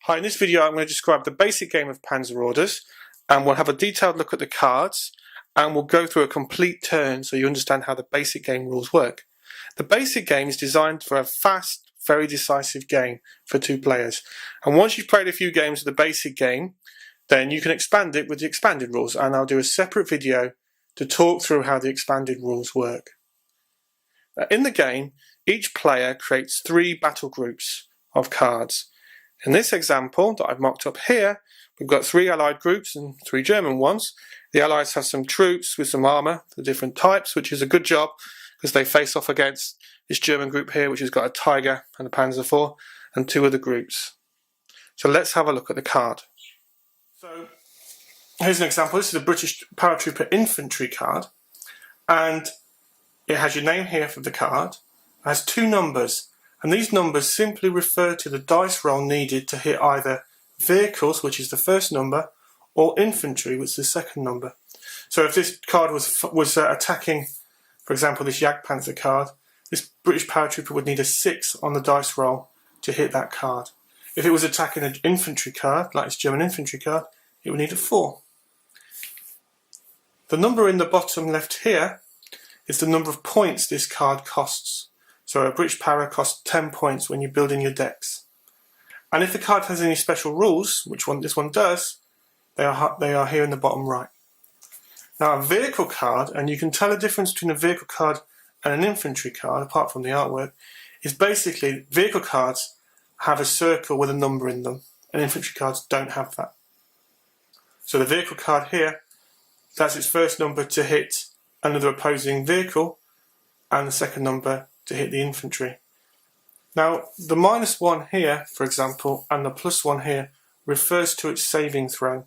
Hi, in this video I'm going to describe the basic game of Panzer Orders, and we'll have a detailed look at the cards, and we'll go through a complete turn so you understand how the basic game rules work. The basic game is designed for a fast, very decisive game for two players, and once you've played a few games of the basic game, then you can expand it with the expanded rules, and I'll do a separate video to talk through how the expanded rules work. In the game, each player creates 3 battle groups of cards. In this example that I've marked up here, we've got 3 Allied groups and 3 German ones. The Allies have some troops with some armour, the different types, which is a good job because they face off against this German group here, which has got a Tiger and a Panzer IV, and 2 other groups. So let's have a look at the card. So here's an example. This is a British Paratrooper Infantry card, and it has your name here for the card. It has 2 numbers. And these numbers simply refer to the dice roll needed to hit either vehicles, which is the first number, or infantry, which is the second number. So if this card was attacking, for example, this Jagdpanzer card, this British paratrooper would need a 6 on the dice roll to hit that card. If it was attacking an infantry card, like this German infantry card, it would need a 4. The number in the bottom left here is the number of points this card costs. So a British Para costs 10 points when you're building your decks. And if the card has any special rules, which this one does, they are here in the bottom right. Now a vehicle card, and you can tell the difference between a vehicle card and an infantry card, apart from the artwork, is basically vehicle cards have a circle with a number in them, and infantry cards don't have that. So the vehicle card here, that's its first number to hit another opposing vehicle, and the second number to hit the infantry. Now the -1 here, for example, and the +1 here refers to its saving throw.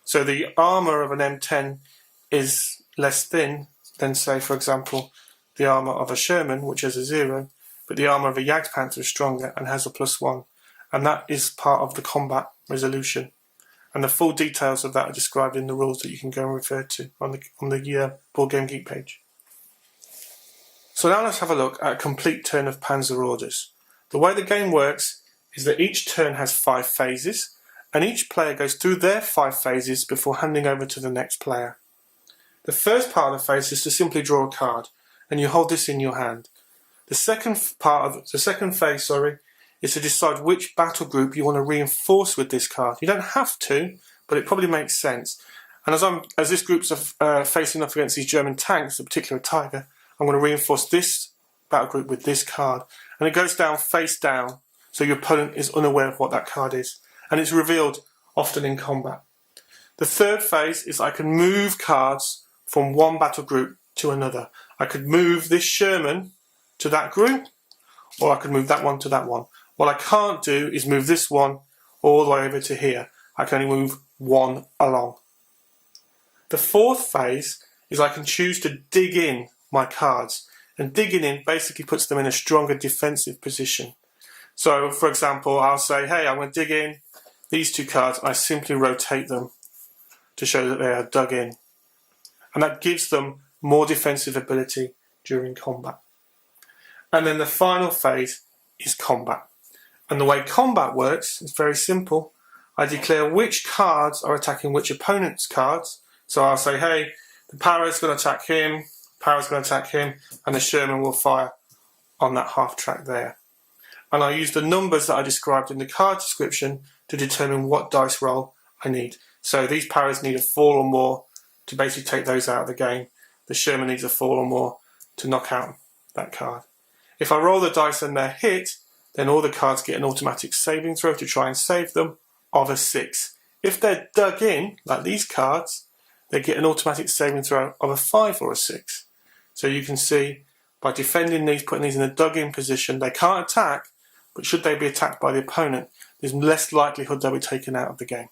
So the armour of an M10 is less thin than, say, for example, the armour of a Sherman, which has a 0, but the armour of a Jagdpanzer is stronger and has a +1, and that is part of the combat resolution. And the full details of that are described in the rules that you can go and refer to on the Board Game Geek page. So now let's have a look at a complete turn of Panzer Orders. The way the game works is that each turn has 5 phases, and each player goes through their 5 phases before handing over to the next player. The first part of the phase is to simply draw a card, and you hold this in your hand. The second phase, is to decide which battle group you want to reinforce with this card. You don't have to, but it probably makes sense. And as this group's facing off against these German tanks, in particular a Tiger, I'm going to reinforce this battle group with this card. And it goes down face down, so your opponent is unaware of what that card is. And it's revealed often in combat. The third phase is I can move cards from one battle group to another. I could move this Sherman to that group, or I could move that one to that one. What I can't do is move this one all the way over to here. I can only move one along. The fourth phase is I can choose to dig in my cards, and digging in basically puts them in a stronger defensive position. So for example, I'll say, hey, I'm going to dig in these 2 cards, and I simply rotate them to show that they are dug in, and that gives them more defensive ability during combat. And then the final phase is combat, and the way combat works is very simple. I declare which cards are attacking which opponent's cards. So I'll say, hey, the Para is going to attack him, Para's going to attack him, and the Sherman will fire on that half track there. And I use the numbers that I described in the card description to determine what dice roll I need. So these Paras need a 4 or more to basically take those out of the game. The Sherman needs a 4 or more to knock out that card. If I roll the dice and they're hit, then all the cards get an automatic saving throw to try and save them of a 6. If they're dug in, like these cards, they get an automatic saving throw of a 5 or a 6. So you can see, by defending these, putting these in a dug-in position, they can't attack, but should they be attacked by the opponent, there's less likelihood they'll be taken out of the game.